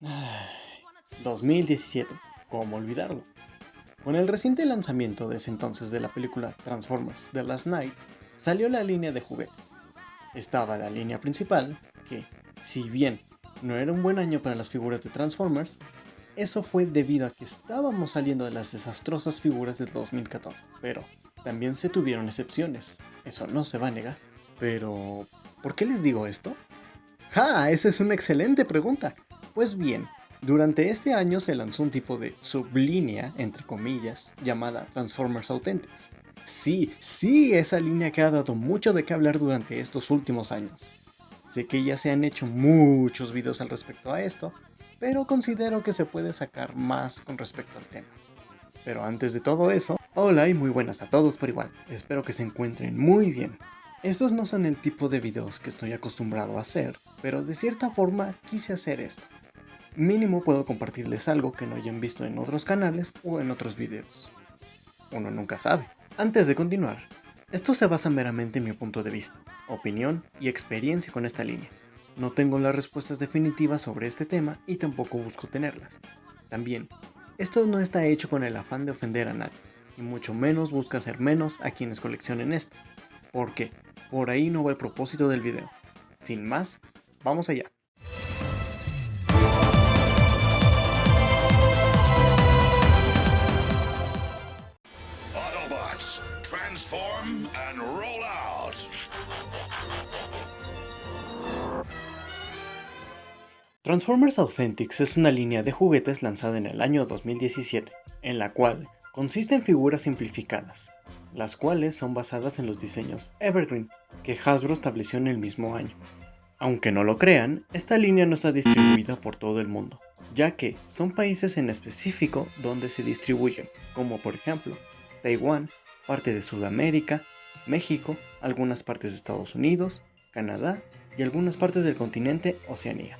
Ay, 2017, ¿cómo olvidarlo? Con el reciente lanzamiento de ese entonces de la película Transformers The Last Night, salió la línea de juguetes. Estaba la línea principal, que, si bien no era un buen año para las figuras de Transformers, eso fue debido a que estábamos saliendo de las desastrosas figuras del 2014. Pero también se tuvieron excepciones, eso no se va a negar. Pero, ¿por qué les digo esto? ¡Ja! Esa es una excelente pregunta. Pues bien, durante este año se lanzó un tipo de sublínea, entre comillas, llamada Transformers Authentics. Sí, esa línea que ha dado mucho de qué hablar durante estos últimos años. Sé que ya se han hecho muchos videos al respecto a esto, pero considero que se puede sacar más con respecto al tema. Pero antes de todo eso, hola y muy buenas a todos por igual, espero que se encuentren muy bien. Estos no son el tipo de videos que estoy acostumbrado a hacer, pero de cierta forma quise hacer esto. Mínimo puedo compartirles algo que no hayan visto en otros canales o en otros videos. Uno nunca sabe. Antes de continuar, esto se basa meramente en mi punto de vista, opinión y experiencia con esta línea. No tengo las respuestas definitivas sobre este tema y tampoco busco tenerlas. También, esto no está hecho con el afán de ofender a nadie, y mucho menos busca hacer menos a quienes coleccionen esto, porque por ahí no va el propósito del video. Sin más, vamos allá. Autobots, transform and roll out! Transformers Authentics es una línea de juguetes lanzada en el año 2017, en la cual consiste en figuras simplificadas, las cuales son basadas en los diseños Evergreen que Hasbro estableció en el mismo año. Aunque no lo crean, esta línea no está distribuida por todo el mundo, ya que son países en específico donde se distribuyen, como por ejemplo Taiwán, parte de Sudamérica, México, algunas partes de Estados Unidos, Canadá y algunas partes del continente Oceanía.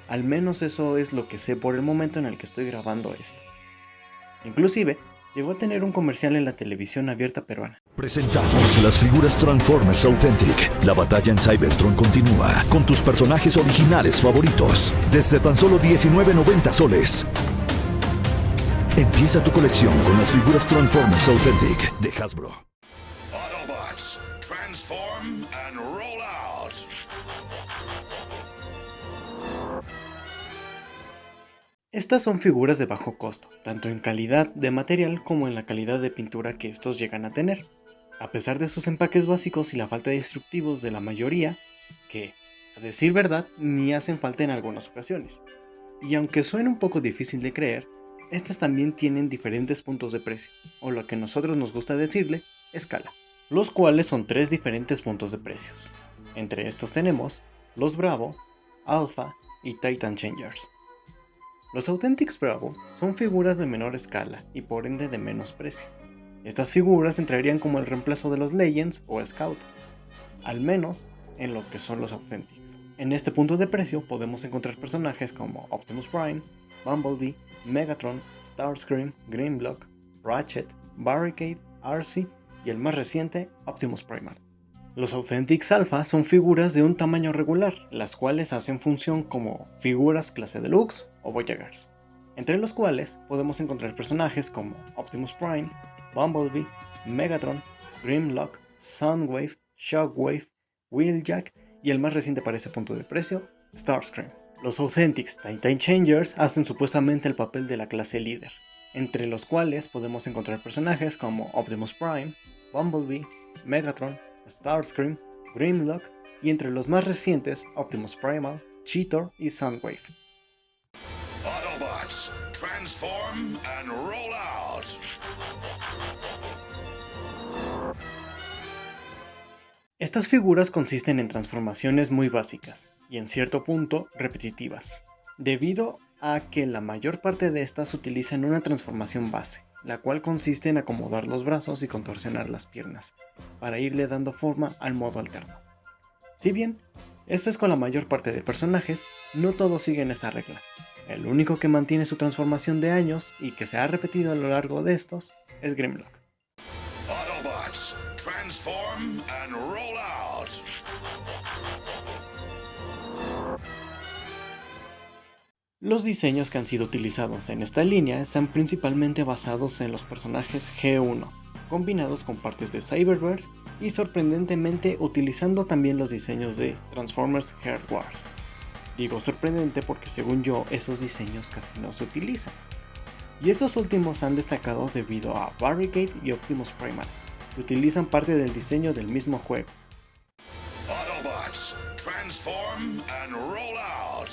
Al menos eso es lo que sé por el momento en el que estoy grabando esto. Inclusive, llegó a tener un comercial en la televisión abierta peruana. Presentamos las figuras Transformers Authentic. La batalla en Cybertron continúa con tus personajes originales favoritos desde tan solo 19.90 soles. Empieza tu colección con las figuras Transformers Authentic de Hasbro. Autobots, transform and roll out! Estas son figuras de bajo costo, tanto en calidad de material como en la calidad de pintura que estos llegan a tener. A pesar de sus empaques básicos y la falta de instructivos de la mayoría, que, a decir verdad, ni hacen falta en algunas ocasiones. Y aunque suene un poco difícil de creer, estas también tienen diferentes puntos de precio, o lo que a nosotros nos gusta decirle, escala, los cuales son 3 diferentes puntos de precios. Entre estos tenemos los Bravo, Alpha y Titan Changers. Los Authentics Bravo son figuras de menor escala y por ende de menos precio. Estas figuras entrarían como el reemplazo de los Legends o Scout, al menos en lo que son los Authentics. En este punto de precio podemos encontrar personajes como Optimus Prime, Bumblebee, Megatron, Starscream, Grimlock, Ratchet, Barricade, Arcee y el más reciente, Optimus Primal. Los Authentics Alpha son figuras de un tamaño regular, las cuales hacen función como figuras clase Deluxe o Voyagers, entre los cuales podemos encontrar personajes como Optimus Prime, Bumblebee, Megatron, Grimlock, Soundwave, Shockwave, Wheeljack y el más reciente para ese punto de precio, Starscream. Los Authentics Titan Changers hacen supuestamente el papel de la clase líder, entre los cuales podemos encontrar personajes como Optimus Prime, Bumblebee, Megatron, Starscream, Grimlock y entre los más recientes Optimus Primal, Cheetor y Soundwave. Autobots, transform and roll out! Estas figuras consisten en transformaciones muy básicas y en cierto punto repetitivas, debido a que la mayor parte de estas utilizan una transformación base, la cual consiste en acomodar los brazos y contorsionar las piernas, para irle dando forma al modo alterno. Si bien, esto es con la mayor parte de personajes, no todos siguen esta regla. El único que mantiene su transformación de años y que se ha repetido a lo largo de estos es Grimlock. Autobots, transform and roll out! Los diseños que han sido utilizados en esta línea están principalmente basados en los personajes G1, combinados con partes de Cyberverse y sorprendentemente utilizando también los diseños de Transformers Heart Wars. Digo sorprendente porque según yo esos diseños casi no se utilizan. Y estos últimos han destacado debido a Barricade y Optimus Primal, que utilizan parte del diseño del mismo juego. Autobots, transform and roll out.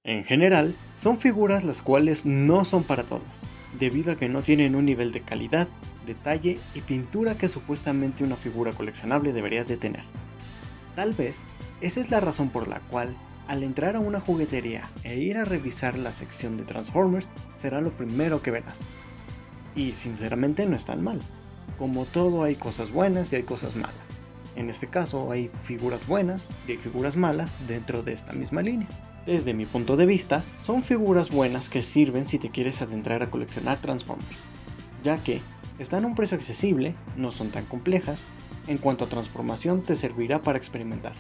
En general, son figuras las cuales no son para todos, debido a que no tienen un nivel de calidad, detalle y pintura que supuestamente una figura coleccionable debería de tener. Tal vez, esa es la razón por la cual, al entrar a una juguetería e ir a revisar la sección de Transformers, será lo primero que verás. Y sinceramente no es tan mal. Como todo hay cosas buenas y hay cosas malas. En este caso hay figuras buenas y hay figuras malas dentro de esta misma línea. Desde mi punto de vista, son figuras buenas que sirven si te quieres adentrar a coleccionar Transformers, ya que están a un precio accesible, no son tan complejas, en cuanto a transformación te servirá para experimentar.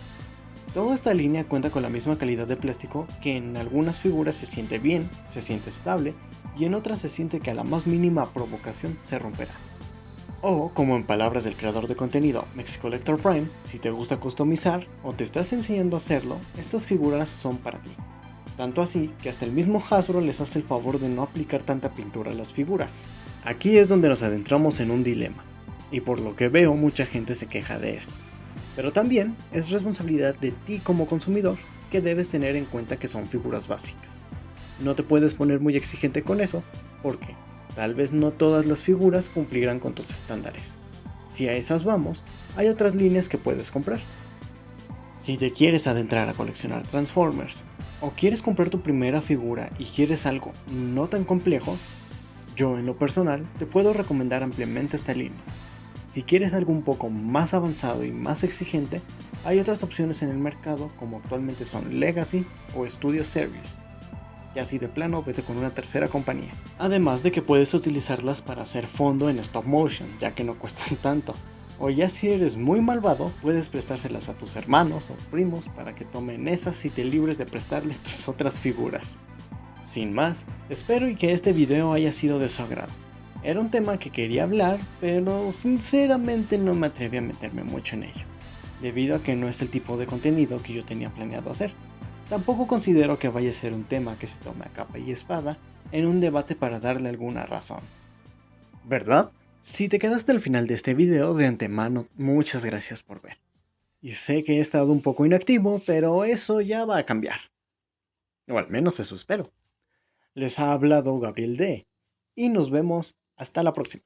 Toda esta línea cuenta con la misma calidad de plástico que en algunas figuras se siente bien, se siente estable y en otras se siente que a la más mínima provocación se romperá. O, como en palabras del creador de contenido Mexicolector Prime, si te gusta customizar o te estás enseñando a hacerlo, estas figuras son para ti. Tanto así que hasta el mismo Hasbro les hace el favor de no aplicar tanta pintura a las figuras. Aquí es donde nos adentramos en un dilema, y por lo que veo mucha gente se queja de esto. Pero también es responsabilidad de ti como consumidor que debes tener en cuenta que son figuras básicas. No te puedes poner muy exigente con eso, porque tal vez no todas las figuras cumplirán con tus estándares. Si a esas vamos, hay otras líneas que puedes comprar. Si te quieres adentrar a coleccionar Transformers, o quieres comprar tu primera figura y quieres algo no tan complejo, yo en lo personal te puedo recomendar ampliamente esta línea. Si quieres algo un poco más avanzado y más exigente, hay otras opciones en el mercado como actualmente son Legacy o Studio Series. Y así de plano vete con una tercera compañía. Además de que puedes utilizarlas para hacer fondo en stop motion, ya que no cuestan tanto. O ya si eres muy malvado, puedes prestárselas a tus hermanos o primos para que tomen esas y te libres de prestarle tus otras figuras. Sin más, espero y que este video haya sido de su agrado. Era un tema que quería hablar, pero sinceramente no me atreví a meterme mucho en ello, debido a que no es el tipo de contenido que yo tenía planeado hacer. Tampoco considero que vaya a ser un tema que se tome a capa y espada en un debate para darle alguna razón. ¿Verdad? Si te quedaste al final de este video, de antemano, muchas gracias por ver. Y sé que he estado un poco inactivo, pero eso ya va a cambiar. O al menos eso espero. Les ha hablado Gabriel D. Y nos vemos hasta la próxima.